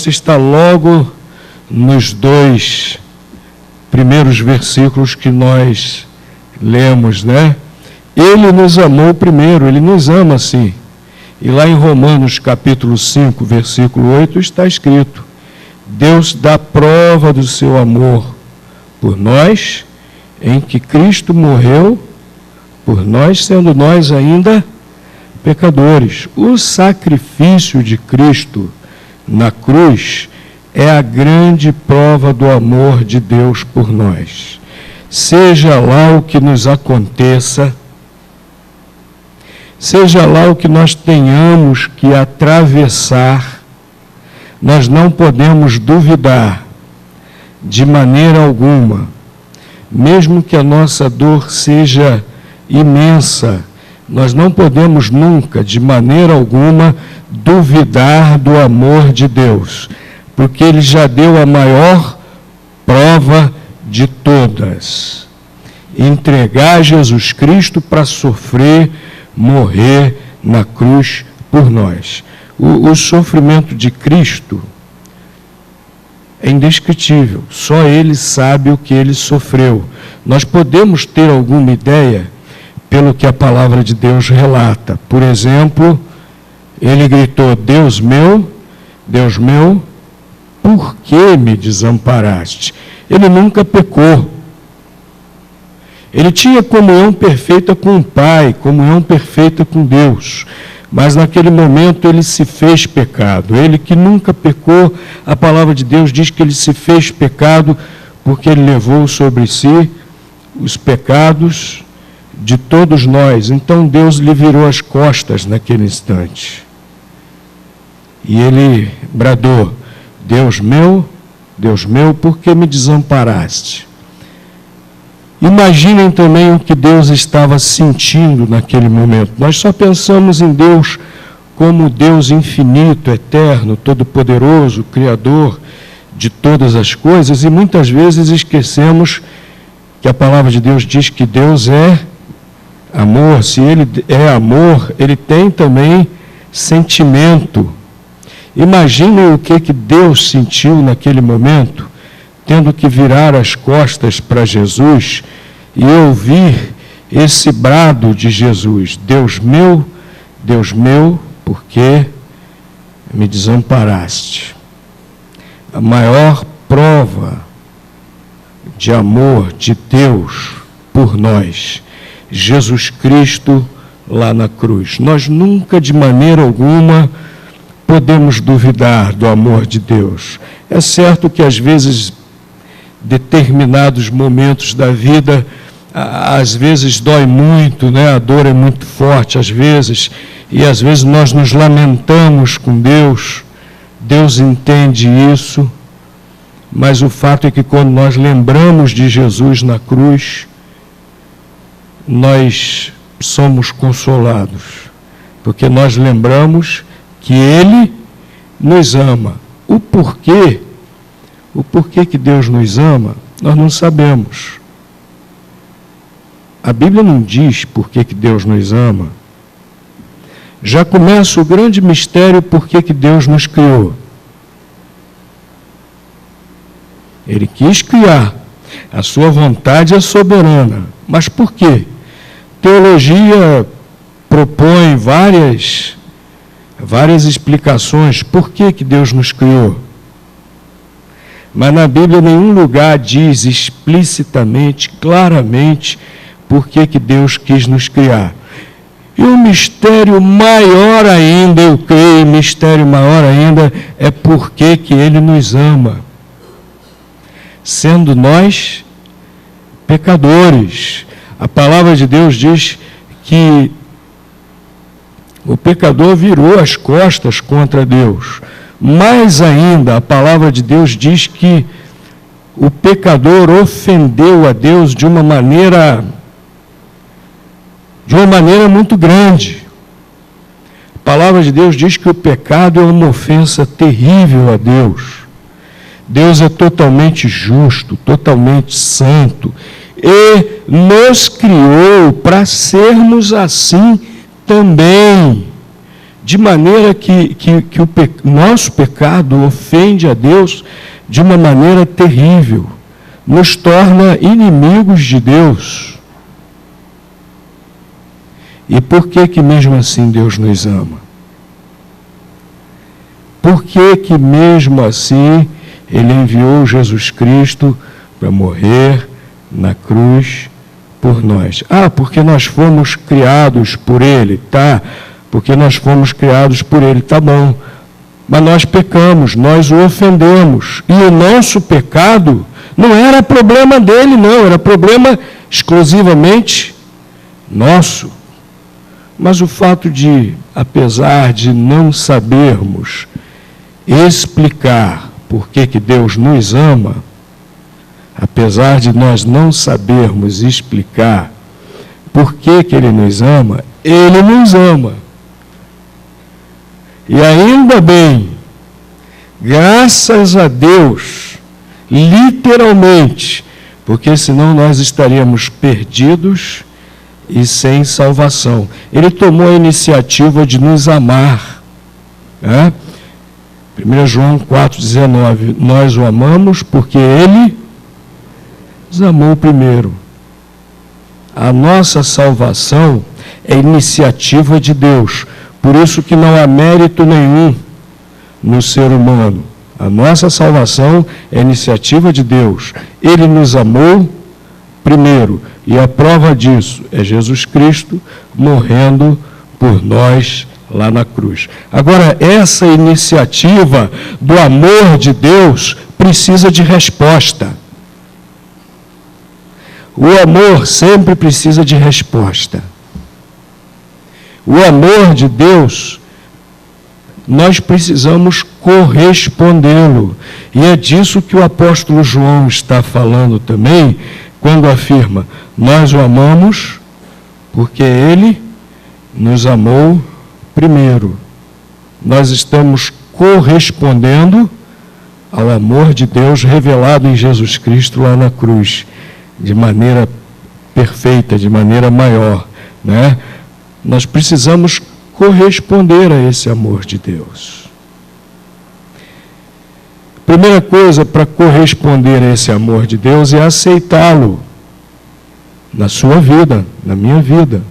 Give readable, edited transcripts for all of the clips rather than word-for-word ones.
resposta está logo nos 2 primeiros versículos que nós lemos, né? Ele nos amou primeiro, Ele nos ama sim. E lá em Romanos capítulo 5, versículo 8, está escrito: Deus dá prova do seu amor por nós, em que Cristo morreu por nós, sendo nós ainda pecadores. O sacrifício de Cristo na cruz é a grande prova do amor de Deus por nós. Seja lá o que nos aconteça, seja lá o que nós tenhamos que atravessar, nós não podemos duvidar de maneira alguma, mesmo que a nossa dor seja imensa, nós não podemos nunca, de maneira alguma, duvidar do amor de Deus, porque Ele já deu a maior prova de todas: entregar Jesus Cristo para sofrer, morrer na cruz por nós. O sofrimento de Cristo é indescritível, só Ele sabe o que Ele sofreu. Nós podemos ter alguma ideia pelo que a palavra de Deus relata. Por exemplo, Ele gritou: Deus meu, por que me desamparaste? Ele nunca pecou. Ele tinha comunhão perfeita com o Pai, comunhão perfeita com Deus. Mas naquele momento ele se fez pecado. Ele que nunca pecou, a palavra de Deus diz que ele se fez pecado porque ele levou sobre si os pecados de todos nós. Então Deus lhe virou as costas naquele instante. E ele bradou: Deus meu, por que me desamparaste? Imaginem também o que Deus estava sentindo naquele momento. Nós só pensamos em Deus como Deus infinito, eterno, todo-poderoso, Criador de todas as coisas, e muitas vezes esquecemos que a palavra de Deus diz que Deus é amor. Se Ele é amor, Ele tem também sentimento. Imaginem o que Deus sentiu naquele momento, tendo que virar as costas para Jesus e ouvir esse brado de Jesus: Deus meu, por que me desamparaste? A maior prova de amor de Deus por nós, Jesus Cristo lá na cruz. Nós nunca, de maneira alguma, podemos duvidar do amor de Deus. É certo que às vezes determinados momentos da vida, às vezes dói muito, né? A dor é muito forte às vezes, e às vezes nós nos lamentamos com Deus. Deus entende isso, mas o fato é que quando nós lembramos de Jesus na cruz, nós somos consolados, porque nós lembramos que Ele nos ama. O porquê que Deus nos ama, nós não sabemos. A Bíblia não diz por que Deus nos ama. Já começa o grande mistério: por que Deus nos criou. Ele quis criar, a sua vontade é soberana. Mas por quê? Teologia propõe várias explicações por que Deus nos criou. Mas na Bíblia nenhum lugar diz explicitamente, claramente, por que Deus quis nos criar. E o mistério maior ainda, eu creio, mistério maior ainda, é por que Ele nos ama. Sendo nós pecadores. A palavra de Deus diz que o pecador virou as costas contra Deus. Mais ainda, a palavra de Deus diz que o pecador ofendeu a Deus de uma maneira muito grande. A palavra de Deus diz que o pecado é uma ofensa terrível a Deus. Deus é totalmente justo, totalmente santo, e nos criou para sermos assim também. de maneira que o nosso pecado ofende a Deus de uma maneira terrível, nos torna inimigos de Deus. E por que mesmo assim Deus nos ama? Por que mesmo assim Ele enviou Jesus Cristo para morrer na cruz por nós? Porque nós fomos criados por Ele, tá? Porque nós fomos criados por Ele, tá bom. Mas nós pecamos, nós o ofendemos. E o nosso pecado não era problema dele, não, era problema exclusivamente nosso. Mas o fato de, apesar de não sabermos explicar por que Deus nos ama, apesar de nós não sabermos explicar por que Ele nos ama, Ele nos ama. E ainda bem, graças a Deus, literalmente, porque senão nós estaríamos perdidos e sem salvação. Ele tomou a iniciativa de nos amar. 1 João 4,19, nós o amamos porque Ele nos amou primeiro. A nossa salvação é iniciativa de Deus, por isso que não há mérito nenhum no ser humano. A nossa salvação é iniciativa de Deus. Ele nos amou primeiro, e a prova disso é Jesus Cristo morrendo por nós lá na cruz. Agora, essa iniciativa do amor de Deus precisa de resposta. O amor sempre precisa de resposta. O amor de Deus, nós precisamos correspondê-lo. E é disso que o apóstolo João está falando também, quando afirma, nós o amamos porque Ele nos amou primeiro. Nós estamos correspondendo ao amor de Deus revelado em Jesus Cristo lá na cruz, de maneira perfeita, de maneira maior, né? Nós precisamos corresponder a esse amor de Deus. Primeira coisa para corresponder a esse amor de Deus é aceitá-lo na sua vida, na minha vida.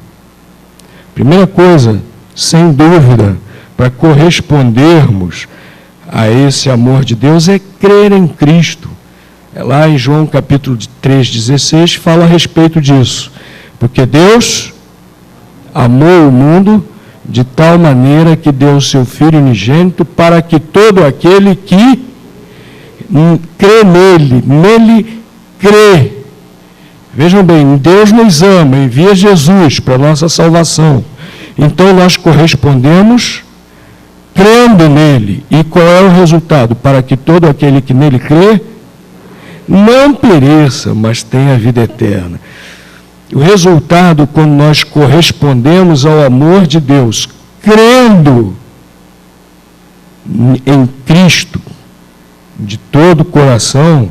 Primeira coisa, sem dúvida, para correspondermos a esse amor de Deus é crer em Cristo. Lá em João capítulo 3,16 fala a respeito disso. Porque Deus amou o mundo de tal maneira que deu o seu Filho unigênito para que todo aquele que crê nele crê. Vejam bem, Deus nos ama, envia Jesus para a nossa salvação. Então nós correspondemos crendo nele. E qual é o resultado? Para que todo aquele que nele crê não pereça, mas tenha vida eterna. O resultado, quando nós correspondemos ao amor de Deus, crendo em Cristo de todo o coração,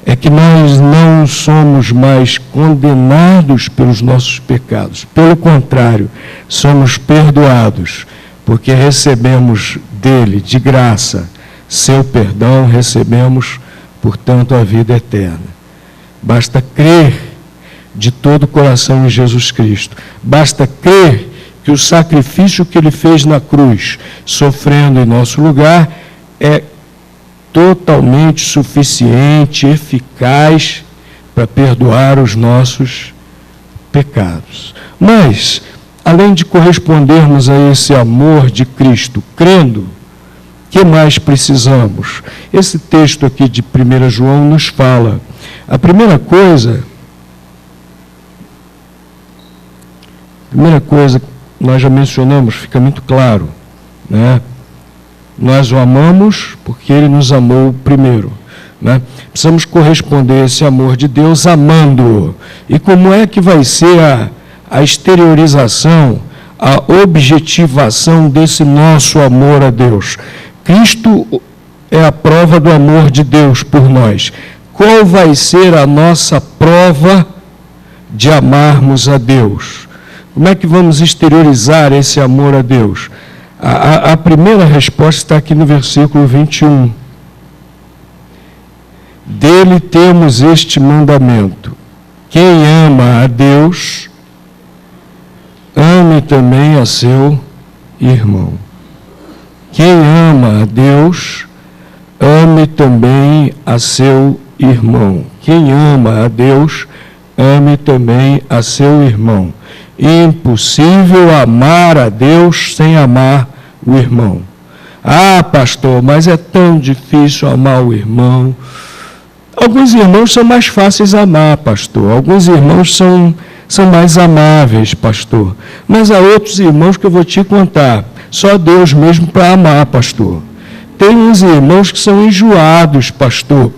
é que nós não somos mais condenados pelos nossos pecados. Pelo contrário, somos perdoados, porque recebemos dele, de graça, seu perdão, recebemos, portanto, a vida eterna. Basta crer de todo o coração em Jesus Cristo. Basta crer que o sacrifício que Ele fez na cruz, sofrendo em nosso lugar, é totalmente suficiente, eficaz para perdoar os nossos pecados. Mas, além de correspondermos a esse amor de Cristo, crendo, o que mais precisamos? Esse texto aqui de 1 João nos fala. A primeira coisa nós já mencionamos, fica muito claro, né? Nós o amamos porque Ele nos amou primeiro, né? Precisamos corresponder a esse amor de Deus amando-o. E como é que vai ser a exteriorização, a objetivação desse nosso amor a Deus? Cristo é a prova do amor de Deus por nós. Qual vai ser a nossa prova de amarmos a Deus? Como é que vamos exteriorizar esse amor a Deus? A primeira resposta está aqui no versículo 21. Dele temos este mandamento: quem ama a Deus, ame também a seu irmão. Quem ama a Deus, ame também a seu irmão. Quem ama a Deus, ame também a seu irmão. Impossível amar a Deus sem amar o irmão. Ah, pastor, mas é tão difícil amar o irmão. Alguns irmãos são mais fáceis a amar, pastor. Alguns irmãos são mais amáveis, pastor. Mas há outros irmãos que eu vou te contar. Só Deus mesmo para amar, pastor. Tem uns irmãos que são enjoados, pastor.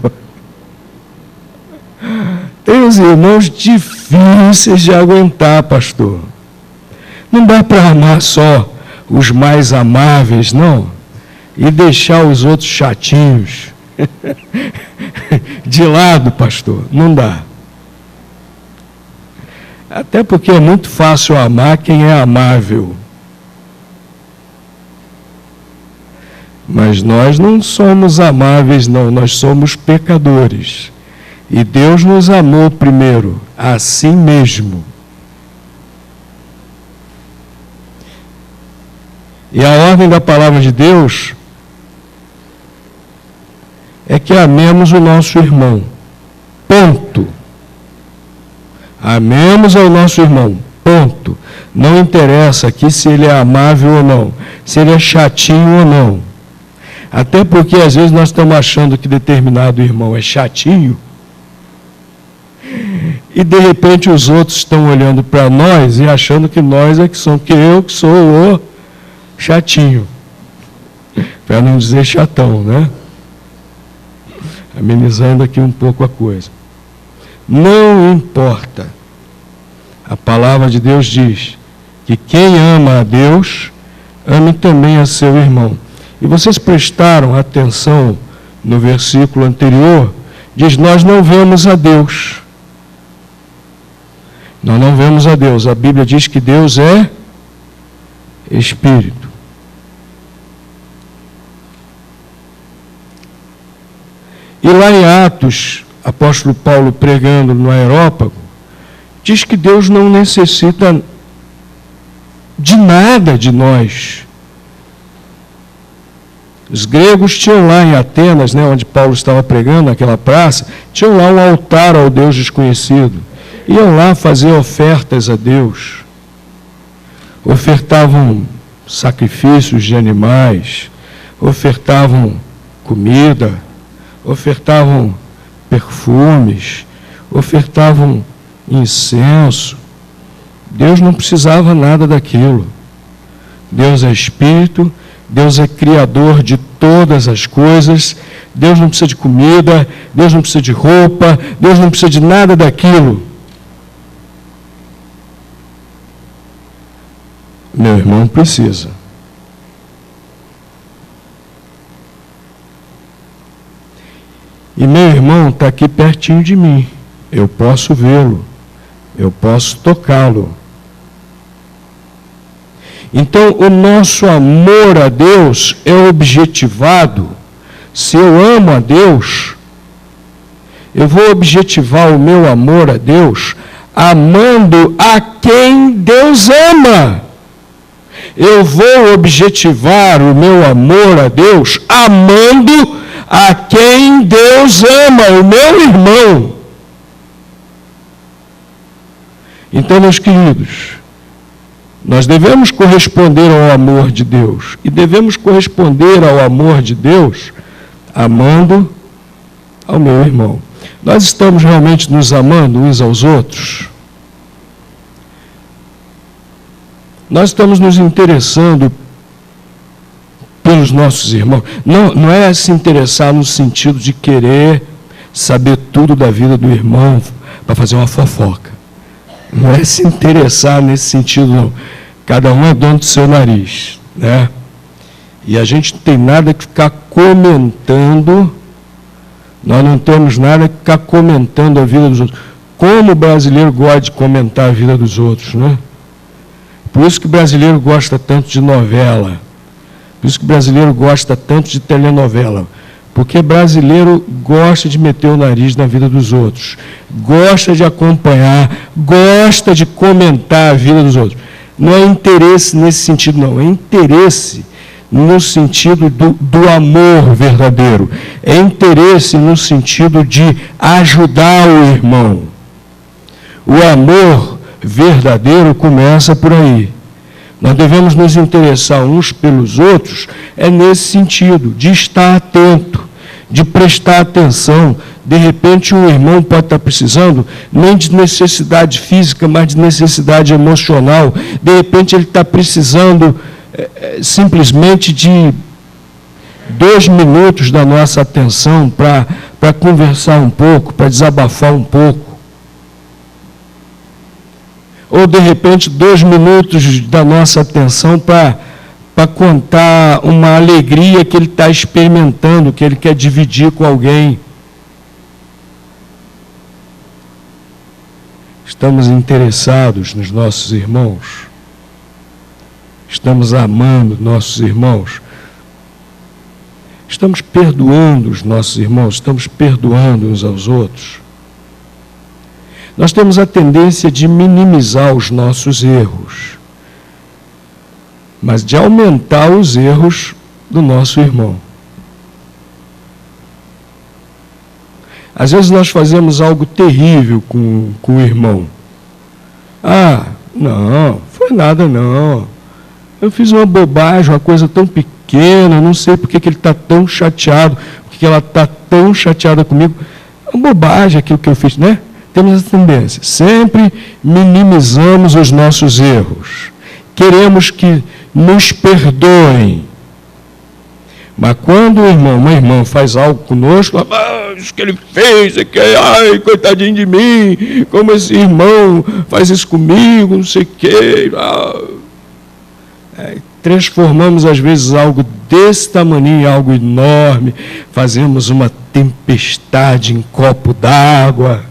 Tem uns irmãos difíceis de aguentar, pastor. Não dá para amar só os mais amáveis, não. E deixar os outros chatinhos de lado, pastor. Não dá. Até porque é muito fácil amar quem é amável. Mas nós não somos amáveis, não. Nós somos pecadores. E Deus nos amou primeiro, assim mesmo. E a ordem da palavra de Deus é que amemos o nosso irmão. Ponto. Amemos ao nosso irmão. Ponto. Não interessa aqui se ele é amável ou não, se ele é chatinho ou não. Até porque às vezes nós estamos achando que determinado irmão é chatinho e de repente os outros estão olhando para nós e achando que nós é que somos, que eu que sou o chatinho. Para não dizer chatão, né? Amenizando aqui um pouco a coisa. Não importa. A palavra de Deus diz que quem ama a Deus, ame também a seu irmão. E vocês prestaram atenção no versículo anterior, diz: nós não vemos a Deus. Nós não vemos a Deus. A Bíblia diz que Deus é Espírito. E lá em Atos, apóstolo Paulo pregando no Areópago, diz que Deus não necessita de nada de nós. Os gregos tinham lá em Atenas, né, onde Paulo estava pregando, naquela praça, tinham lá um altar ao Deus desconhecido. Iam lá fazer ofertas a Deus. Ofertavam sacrifícios de animais, ofertavam comida, ofertavam perfumes, ofertavam incenso. Deus não precisava nada daquilo. Deus é Espírito, Deus é Criador de todas as coisas, Deus não precisa de comida, Deus não precisa de roupa, Deus não precisa de nada daquilo. Meu irmão precisa. E meu irmão está aqui pertinho de mim. Eu posso vê-lo. Eu posso tocá-lo. Então, o nosso amor a Deus é objetivado. Se eu amo a Deus, eu vou objetivar o meu amor a Deus amando a quem Deus ama. Eu vou objetivar o meu amor a Deus amando a quem Deus ama, o meu irmão. Então, meus queridos, nós devemos corresponder ao amor de Deus. E devemos corresponder ao amor de Deus amando ao meu irmão. Nós estamos realmente nos amando uns aos outros? Nós estamos nos interessando pelos nossos irmãos. Não é se interessar no sentido de querer saber tudo da vida do irmão para fazer uma fofoca. Não é se interessar nesse sentido, não. Cada um é dono do seu nariz, né? E a gente não tem nada que ficar comentando, nós não temos nada que ficar comentando a vida dos outros. Como o brasileiro gosta de comentar a vida dos outros, né? Por isso que o brasileiro gosta tanto de novela. Por isso que o brasileiro gosta tanto de telenovela. Porque brasileiro gosta de meter o nariz na vida dos outros. Gosta de acompanhar, gosta de comentar a vida dos outros. Não é interesse nesse sentido, não. É interesse no sentido do amor verdadeiro. É interesse no sentido de ajudar o irmão. O amor verdadeiro começa por aí. Nós devemos nos interessar uns pelos outros, é nesse sentido, de estar atento, de prestar atenção. De repente, um irmão pode estar precisando, nem de necessidade física, mas de necessidade emocional. De repente, ele está precisando simplesmente de 2 minutos da nossa atenção para conversar um pouco, para desabafar um pouco. Ou, de repente, 2 minutos da nossa atenção para contar uma alegria que ele está experimentando, que ele quer dividir com alguém. Estamos interessados nos nossos irmãos. Estamos amando nossos irmãos. Estamos perdoando os nossos irmãos. Estamos perdoando uns aos outros. Nós temos a tendência de minimizar os nossos erros, mas de aumentar os erros do nosso irmão. Às vezes nós fazemos algo terrível com o irmão. Ah, não, foi nada não. Eu fiz uma bobagem, uma coisa tão pequena, não sei por que ele está tão chateado, por que ela está tão chateada comigo. É uma bobagem aquilo que eu fiz, né? Temos essa tendência. Sempre minimizamos os nossos erros. Queremos que nos perdoem. Mas quando o irmão, uma irmã faz algo conosco, isso que ele fez, ai, coitadinho de mim, como esse irmão faz isso comigo, não sei o quê. Transformamos, às vezes, algo desse tamanho em algo enorme, fazemos uma tempestade em copo d'água.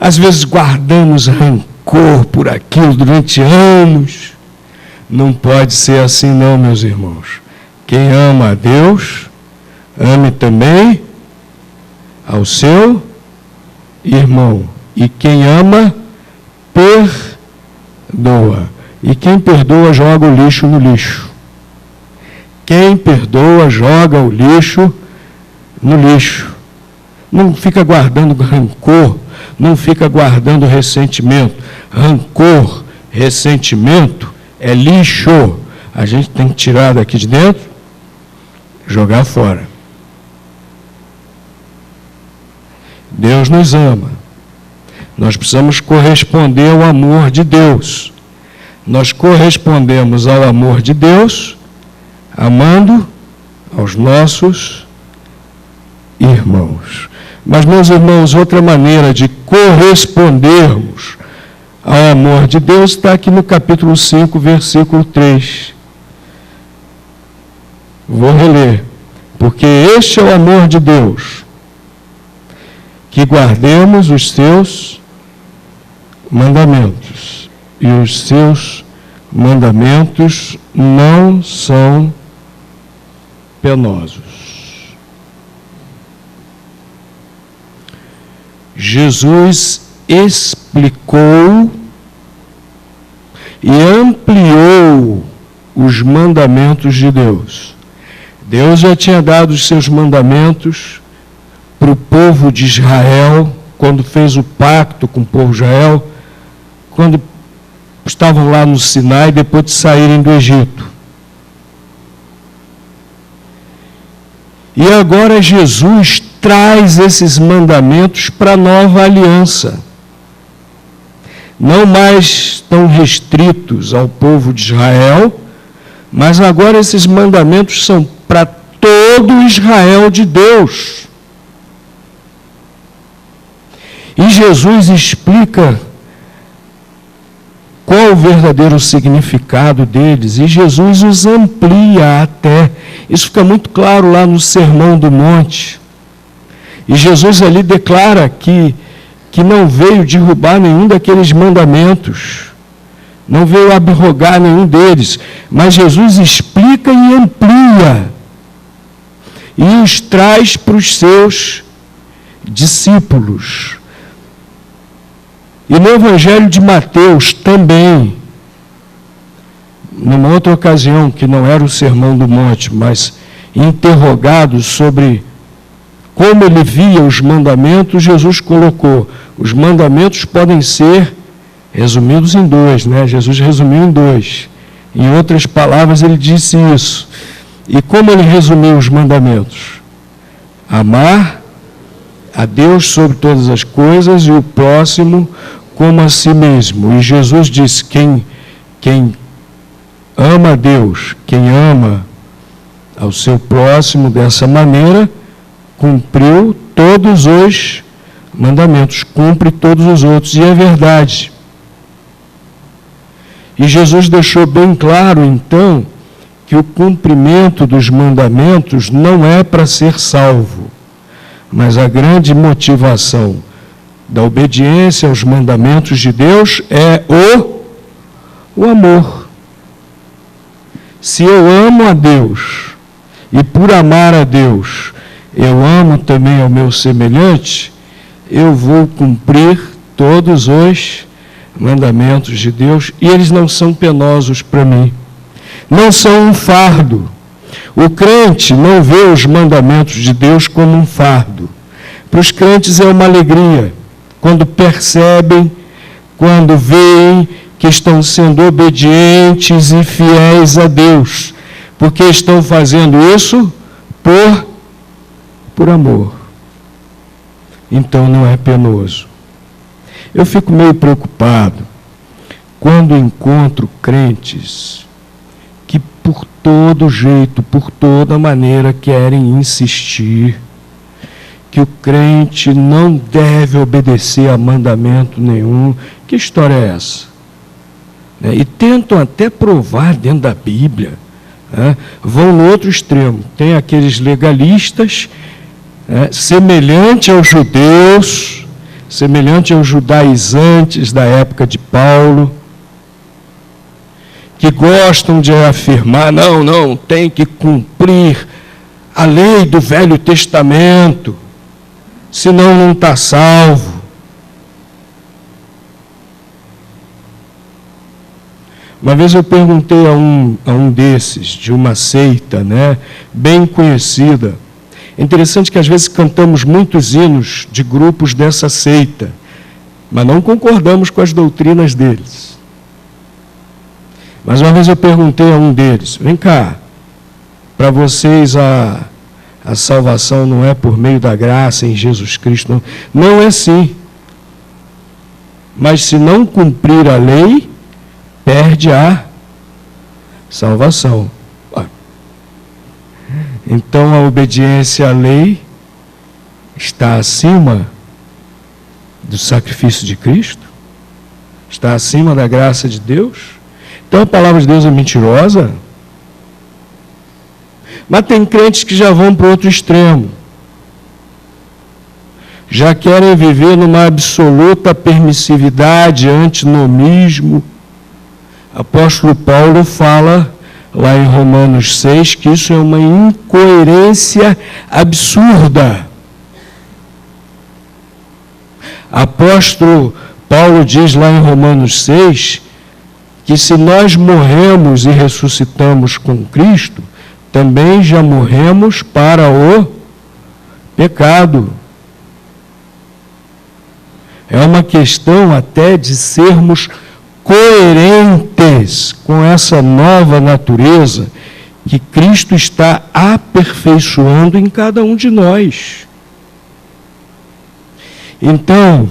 Às vezes guardamos rancor por aquilo durante anos. Não pode ser assim não, meus irmãos. Quem ama a Deus, ame também ao seu irmão. E quem ama, perdoa. E quem perdoa, joga o lixo no lixo. Quem perdoa, joga o lixo no lixo. Não fica guardando rancor, não fica guardando ressentimento. Rancor, ressentimento é lixo. A gente tem que tirar daqui de dentro, jogar fora. Deus nos ama. Nós precisamos corresponder ao amor de Deus. Nós correspondemos ao amor de Deus amando aos nossos irmãos. Mas, meus irmãos, outra maneira de correspondermos ao amor de Deus está aqui no capítulo 5, versículo 3. Vou reler. Porque este é o amor de Deus, que guardemos os seus mandamentos. E os seus mandamentos não são penosos. Jesus explicou e ampliou os mandamentos de Deus. Deus já tinha dado os seus mandamentos para o povo de Israel, quando fez o pacto com o povo de Israel, quando estavam lá no Sinai, depois de saírem do Egito. E agora Jesus traz esses mandamentos para a nova aliança. Não mais tão restritos ao povo de Israel, mas agora esses mandamentos são para todo o Israel de Deus. E Jesus explica qual o verdadeiro significado deles, e Jesus os amplia até. Isso fica muito claro lá no Sermão do Monte. E Jesus ali declara que que não veio derrubar nenhum daqueles mandamentos, não veio abrogar nenhum deles, mas Jesus explica e amplia, e os traz para os seus discípulos. E no Evangelho de Mateus também, numa outra ocasião, que não era o Sermão do Monte, mas interrogado sobre como ele via os mandamentos, Jesus colocou: os mandamentos podem ser resumidos em dois, né? Jesus resumiu em dois. Em outras palavras, ele disse isso. E como ele resumiu os mandamentos? Amar a Deus sobre todas as coisas e o próximo como a si mesmo. E Jesus disse: quem ama a Deus, quem ama ao seu próximo dessa maneira, cumpriu todos os mandamentos, cumpre todos os outros. E é verdade. E Jesus deixou bem claro, então, que o cumprimento dos mandamentos não é para ser salvo, mas a grande motivação da obediência aos mandamentos de Deus é o amor. Se eu amo a Deus, e por amar a Deus, eu amo também ao meu semelhante, eu vou cumprir todos os mandamentos de Deus, e eles não são penosos para mim, não são um fardo. O crente não vê os mandamentos de Deus como um fardo. Para os crentes é uma alegria, quando percebem, quando veem que estão sendo obedientes e fiéis a Deus, porque estão fazendo isso por amor. Então não é penoso. Eu fico meio preocupado quando encontro crentes que por todo jeito, por toda maneira querem insistir que o crente não deve obedecer a mandamento nenhum. Que história é essa? E tentam até provar dentro da Bíblia. Vão no outro extremo. Tem aqueles legalistas, semelhante aos judeus, semelhante aos judaizantes da época de Paulo, que gostam de afirmar: não, tem que cumprir a lei do Velho Testamento, senão não está salvo. Uma vez eu perguntei a um desses, de uma seita, bem conhecida. É interessante que às vezes cantamos muitos hinos de grupos dessa seita, mas não concordamos com as doutrinas deles. Mas uma vez eu perguntei a um deles: vem cá, para vocês a salvação não é por meio da graça em Jesus Cristo? Não é sim. Mas se não cumprir a lei, perde a salvação. Então a obediência à lei está acima do sacrifício de Cristo? Está acima da graça de Deus? Então a palavra de Deus é mentirosa? Mas tem crentes que já vão para o outro extremo. Já querem viver numa absoluta permissividade, antinomismo. Apóstolo Paulo fala lá em Romanos 6 que isso é uma incoerência absurda. Apóstolo Paulo diz lá em Romanos 6 que se nós morremos e ressuscitamos com Cristo, também já morremos para o pecado. É uma questão até de sermos coerentes com essa nova natureza que Cristo está aperfeiçoando em cada um de nós. Então,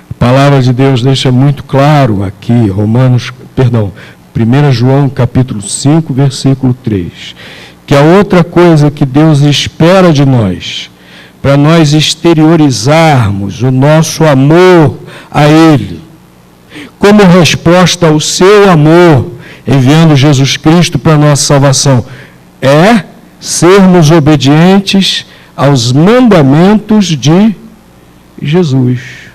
a palavra de Deus deixa muito claro aqui, 1 João capítulo 5, versículo 3, que a outra coisa que Deus espera de nós, para nós exteriorizarmos o nosso amor a Ele, como resposta ao seu amor, enviando Jesus Cristo para a nossa salvação, é sermos obedientes aos mandamentos de Jesus.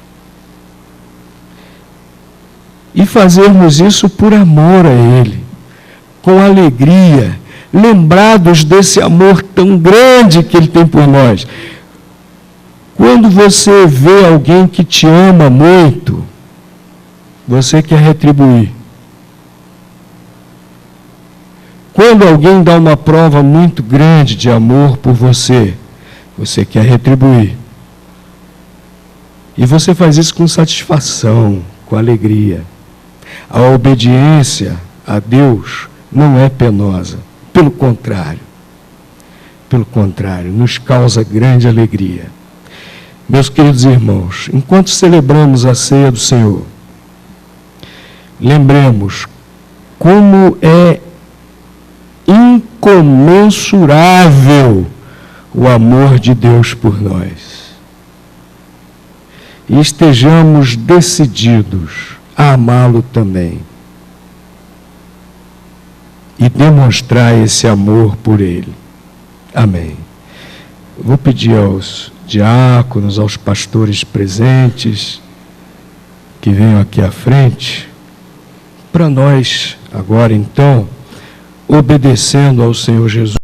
E fazermos isso por amor a Ele, com alegria, lembrados desse amor tão grande que Ele tem por nós. Quando você vê alguém que te ama muito, você quer retribuir. Quando alguém dá uma prova muito grande de amor por você, você quer retribuir. E você faz isso com satisfação, com alegria. A obediência a Deus não é penosa. Pelo contrário, nos causa grande alegria. Meus queridos irmãos, enquanto celebramos a ceia do Senhor, lembremos como é incomensurável o amor de Deus por nós. E estejamos decididos a amá-lo também e demonstrar esse amor por Ele. Amém. Vou pedir aos diáconos, aos pastores presentes, que venham aqui à frente, para nós, agora então, obedecendo ao Senhor Jesus.